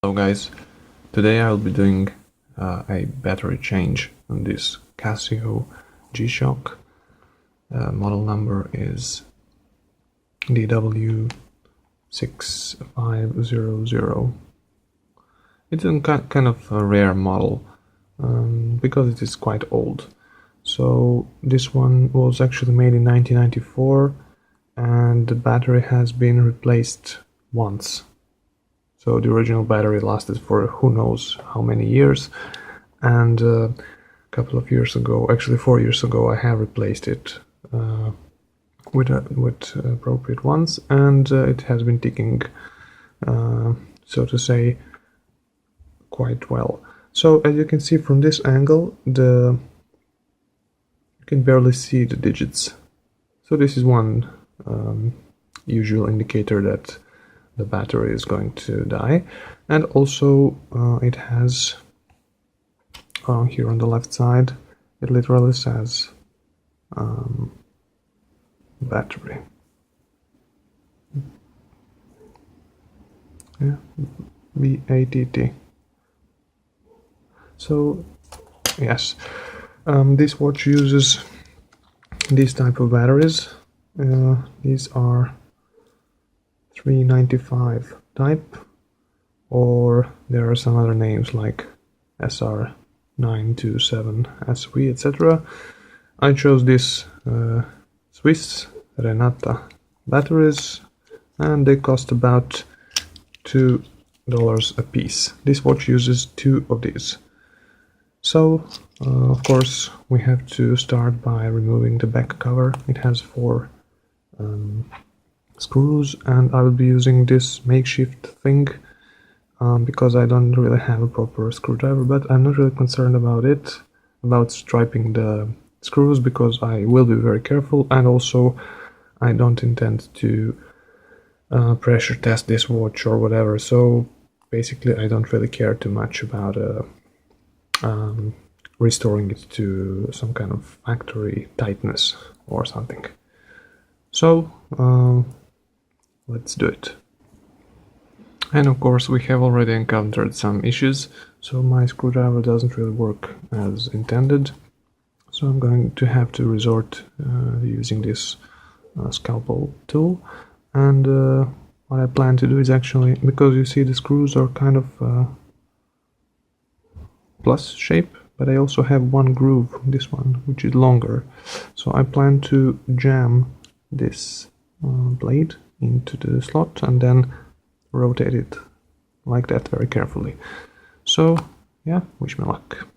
Hello guys, today I'll be doing a battery change on this Casio G-Shock. Model number is DW-6500. It's a kind of a rare model because it is quite old. So this one was actually made in 1994 and the battery has been replaced once. So the original battery lasted for who knows how many years, and a couple of years ago, actually 4 years ago, I have replaced it with appropriate ones, and it has been ticking, so to say, quite well. So as you can see from this angle, you can barely see the digits. So this is one usual indicator that the battery is going to die. And also it has here on the left side, it literally says battery. Yeah, BATT. So yes, this watch uses these type of batteries. These are 395 type, or there are some other names like SR927, SV, etc. I chose this Swiss Renata batteries, and they cost about $2 a piece. This watch uses 2 of these. So of course we have to start by removing the back cover. It has 4 screws, and I will be using this makeshift thing because I don't really have a proper screwdriver, but I'm not really concerned about it, about striping the screws, because I will be very careful, and also I don't intend to pressure test this watch or whatever, so basically I don't really care too much about restoring it to some kind of factory tightness or something. So let's do it. And of course we have already encountered some issues, so my screwdriver doesn't really work as intended, so I'm going to have to resort using this scalpel tool. And what I plan to do is actually, because you see the screws are kind of plus shape, but I also have one groove, this one, which is longer, so I plan to jam this blade into the slot and then rotate it like that very carefully. So yeah, wish me luck.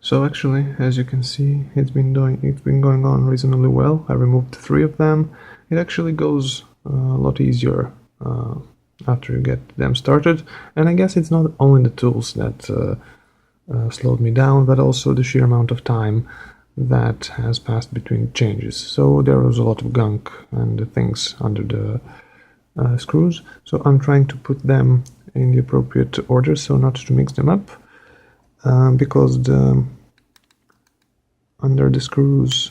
So actually, as you can see, it's been going on reasonably well. I removed 3 of them. It actually goes a lot easier after you get them started, and I guess it's not only the tools that slowed me down, but also the sheer amount of time that has passed between changes. So there was a lot of gunk and things under the screws, so I'm trying to put them in the appropriate order so not to mix them up, because under the screws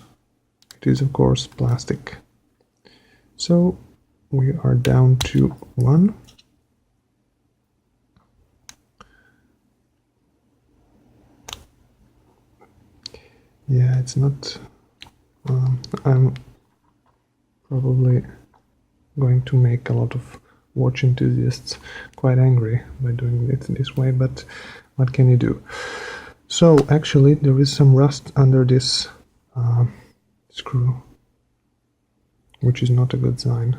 it is of course plastic. So we are down to 1. Yeah, it's not. I'm probably going to make a lot of watch enthusiasts quite angry by doing it this way, but what can you do? So actually there is some rust under this screw, which is not a good sign.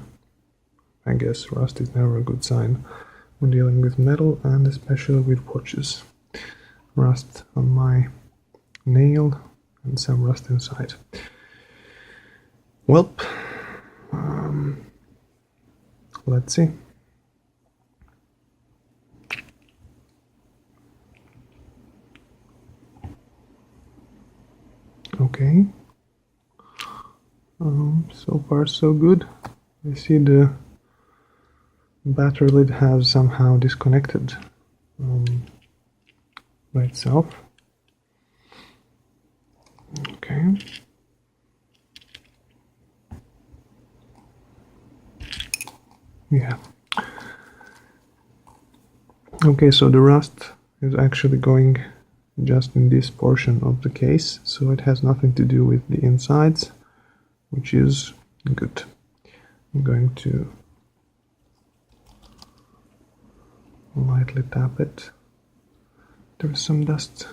I guess rust is never a good sign when dealing with metal, and especially with watches. Rust on my nail and some rust inside. Well, let's see. Okay. So far so good. I see the battery lid has somehow disconnected by itself. Okay. Yeah. Okay, so the rust is actually going just in this portion of the case, so it has nothing to do with the insides, which is good. I'm going to lightly tap it. There's some dust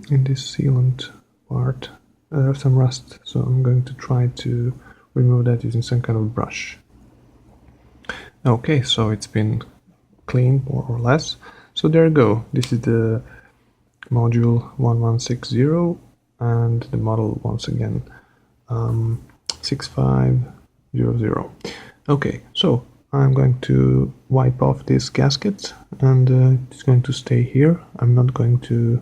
in this sealant part. There's some rust, so I'm going to try to remove that using some kind of brush. Okay, so it's been cleaned more or less. So there you go. This is the module 1160 and the model once again 6500. Okay, so I'm going to wipe off this gasket and it's going to stay here. I'm not going to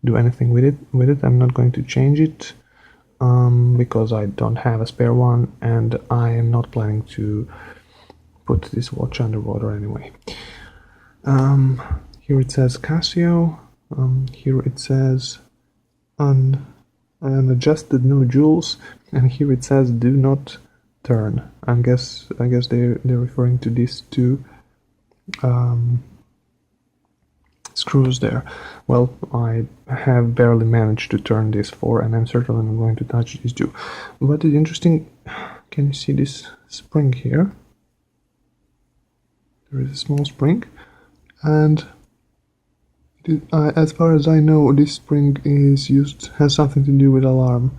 do anything with it. I'm not going to change it because I don't have a spare one and I am not planning to put this watch underwater anyway. Here it says Casio. Here it says unadjusted, no joules, and here it says do not turn. I guess they're referring to these two screws there. Well, I have barely managed to turn this 4, and I'm certainly not going to touch these two. What is interesting, can you see this spring here? There is a small spring, and as far as I know, this spring has something to do with alarm.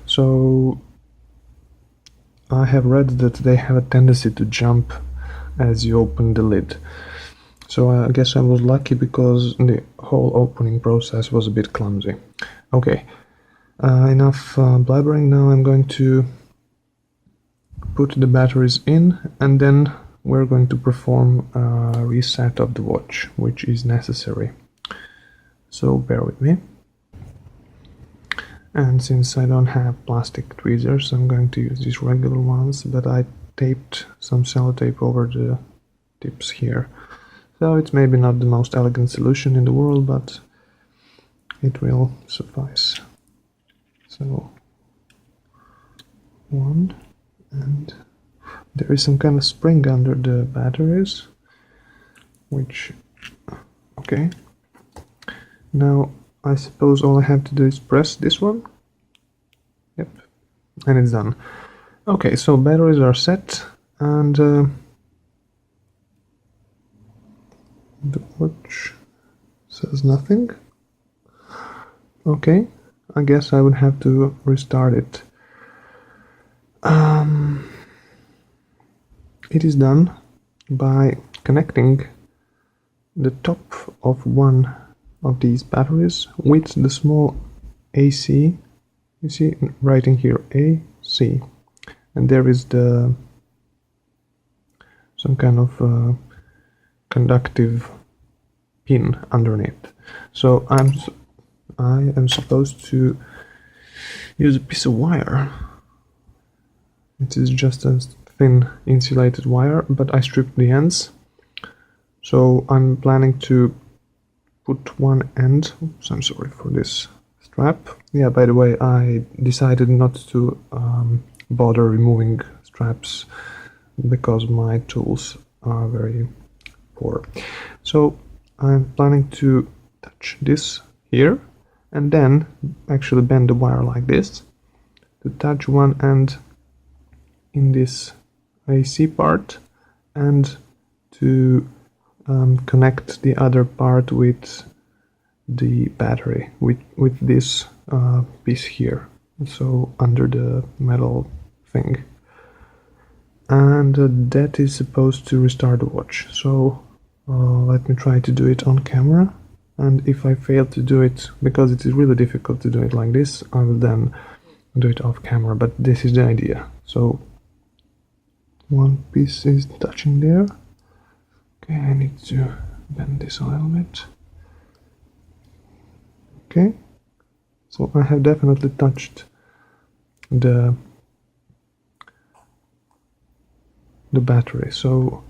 So I have read that they have a tendency to jump as you open the lid. So I guess I was lucky because the whole opening process was a bit clumsy. Okay, enough blabbering. Now I'm going to put the batteries in, and then we're going to perform a reset of the watch, which is necessary. So bear with me. And since I don't have plastic tweezers, I'm going to use these regular ones, but I taped some sellotape over the tips here. So it's maybe not the most elegant solution in the world, but it will suffice. So one, and there is some kind of spring under the batteries, which, okay. Now I suppose all I have to do is press this one. Yep, and it's done. Okay, so batteries are set, and the watch says nothing. Okay, I guess I would have to restart it. It is done by connecting the top of one of these batteries with the small AC. You see writing here AC, and there is some kind of conductive pin underneath. So I am supposed to use a piece of wire. It is just a thin insulated wire, but I stripped the ends. So I'm planning to put one end. Oops, I'm sorry for this strap. Yeah, by the way, I decided not to bother removing straps because my tools are very poor. So I'm planning to touch this here and then actually bend the wire like this to touch one end in this AC part and to connect the other part with the battery with this piece here, so under the metal thing, and that is supposed to restart the watch. So let me try to do it on camera, and if I fail to do it, because it is really difficult to do it like this, I will then do it off camera, but this is the idea. So one piece is touching there. Okay, I need to bend this a little bit. Okay, so I have definitely touched the battery. So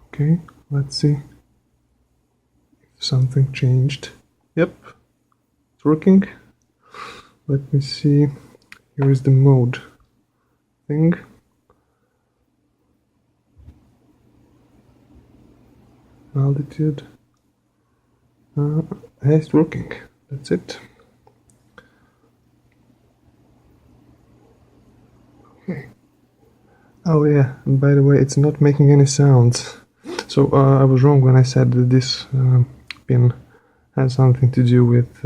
okay, let's see if something changed. Yep, it's working. Let me see. Here is the mode thing. altitude. It's working. That's it. Okay. Oh yeah, and by the way, it's not making any sounds. So I was wrong when I said that this pin has something to do with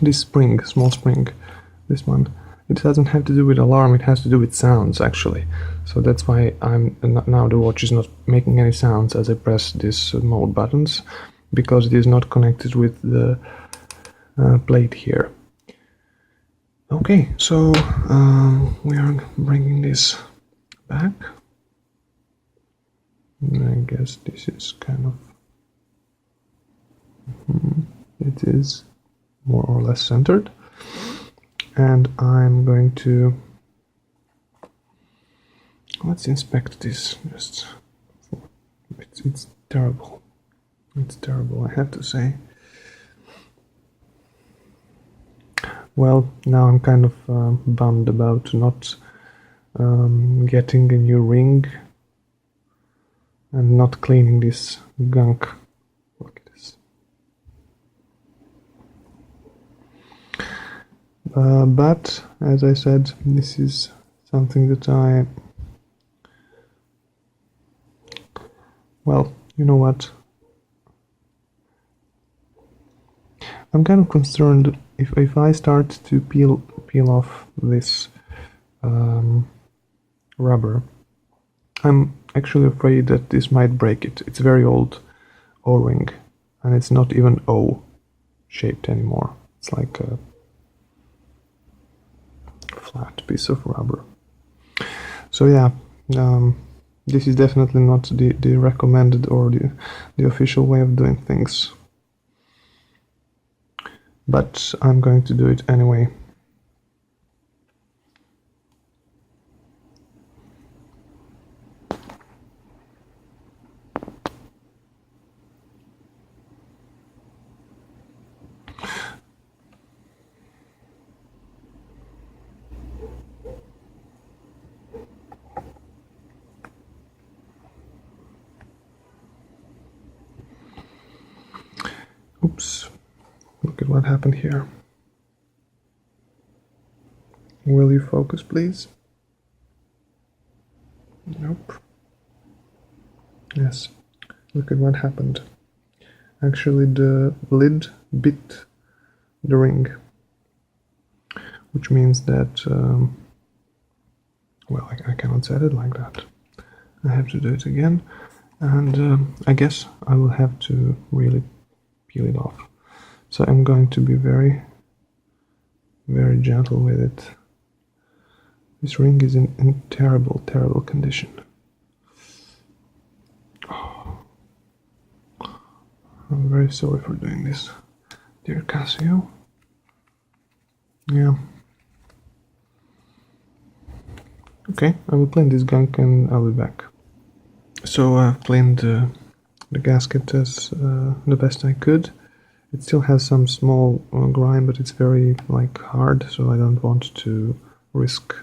this spring, small spring, this one. It doesn't have to do with alarm, it has to do with sounds actually. So that's why now the watch is not making any sounds as I press these mode buttons, because it is not connected with the plate here. Okay, so we are bringing this back. I guess this is kind of it is more or less centered, and I'm going to let's inspect this. Just it's terrible. It's terrible, I have to say. Well, now I'm kind of bummed about not getting a new ring and not cleaning this gunk. Look at this. But as I said, this is something that well, you know what? I'm kind of concerned if I start to peel off this rubber. I'm actually afraid that this might break it. It's a very old O-ring, and it's not even O-shaped anymore. It's like a flat piece of rubber. So yeah, this is definitely not the recommended or the official way of doing things. But I'm going to do it anyway. Oops. Look at what happened here. Will you focus, please? Nope. Yes. Look at what happened. Actually, the lid bit the ring, which means that, well, I cannot set it like that. I have to do it again, and I guess I will have to really peel it off. So I'm going to be very, very gentle with it. This ring is in terrible, terrible condition. Oh. I'm very sorry for doing this, dear Casio. Yeah. Okay, I will clean this gunk and I'll be back. So I've cleaned the gasket as the best I could. It still has some small grime, but it's very hard, so I don't want to risk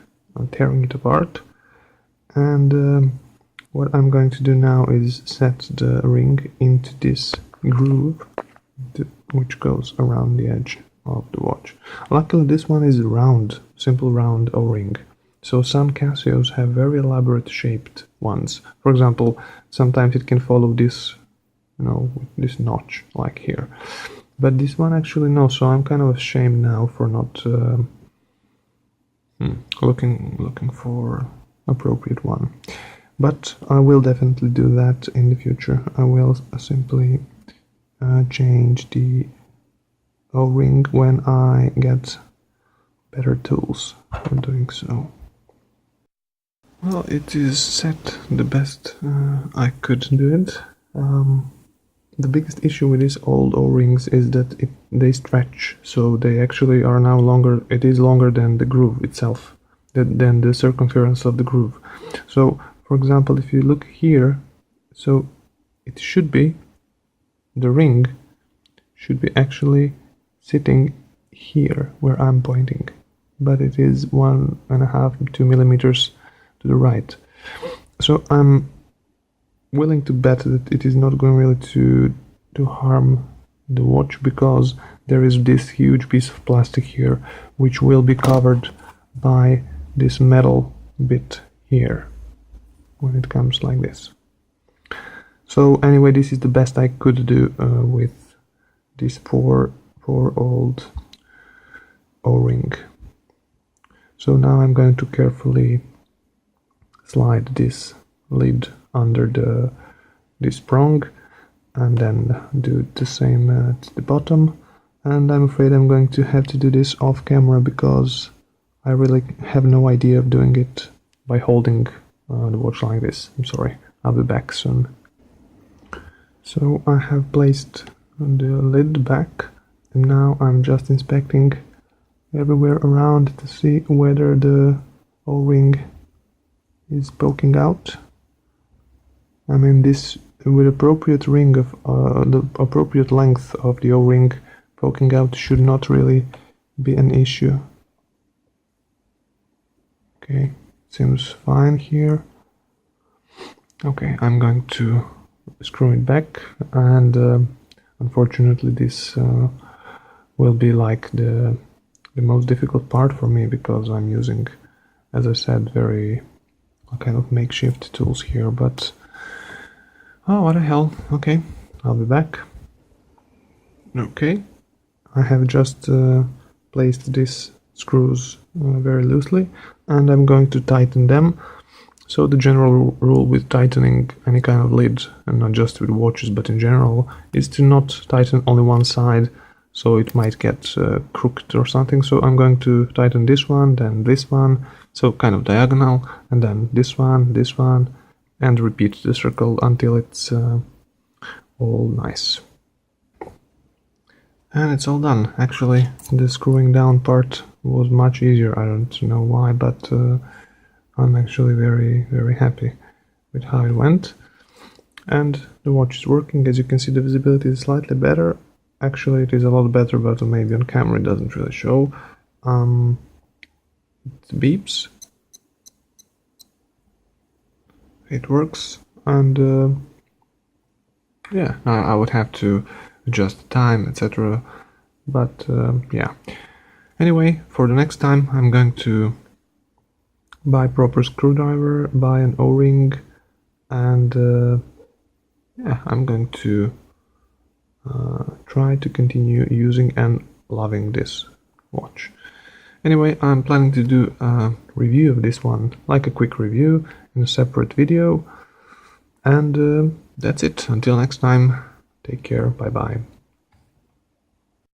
tearing it apart. And what I'm going to do now is set the ring into this groove which goes around the edge of the watch. Luckily this one is round, simple round O-ring. So some Casios have very elaborate shaped ones. For example, sometimes it can follow this, this notch like here. But this one actually no, so I'm kind of ashamed now for not looking for appropriate one. But I will definitely do that in the future. I will simply change the O-ring when I get better tools for doing so. Well, it is set the best I could do it. The biggest issue with these old O-rings is that they stretch, so they actually are now longer. It is longer than the groove itself, than the circumference of the groove. So, for example, if you look here, so it should be, the ring should be actually sitting here where I'm pointing, but it is 1.5 to 2 millimeters to the right. So I'm willing to bet that it is not going really to harm the watch, because there is this huge piece of plastic here which will be covered by this metal bit here when it comes like this. So anyway, this is the best I could do with this poor old O-ring. So now I'm going to carefully slide this lid under this prong, and then do the same at the bottom. And I'm afraid I'm going to have to do this off camera, because I really have no idea of doing it by holding the watch like this. I'm sorry, I'll be back soon. So I have placed the lid back, and now I'm just inspecting everywhere around to see whether the O-ring is poking out. I mean, this with appropriate ring of the appropriate length of the O-ring, poking out should not really be an issue. Okay, seems fine here. Okay, I'm going to screw it back, and unfortunately this will be like the most difficult part for me, because I'm using, as I said, very kind of makeshift tools here, but oh, what the hell. Okay, I'll be back. Okay, I have just placed these screws very loosely, and I'm going to tighten them. So the general rule with tightening any kind of lid, and not just with watches but in general, is to not tighten only one side, so it might get crooked or something. So I'm going to tighten this one, then this one, so kind of diagonal, and then this one, and repeat the circle until it's all nice. And it's all done. Actually, the screwing down part was much easier. I don't know why, but I'm actually very happy with how it went. And the watch is working. As you can see, the visibility is slightly better. Actually, it is a lot better, but maybe on camera it doesn't really show. It beeps. It works, and yeah, I would have to adjust the time, etc. But yeah. Anyway, for the next time, I'm going to buy proper screwdriver, buy an O-ring, and yeah, I'm going to try to continue using and loving this watch. Anyway, I'm planning to do a review of this one, like a quick review, in a separate video. And that's it. Until next time, take care, bye bye.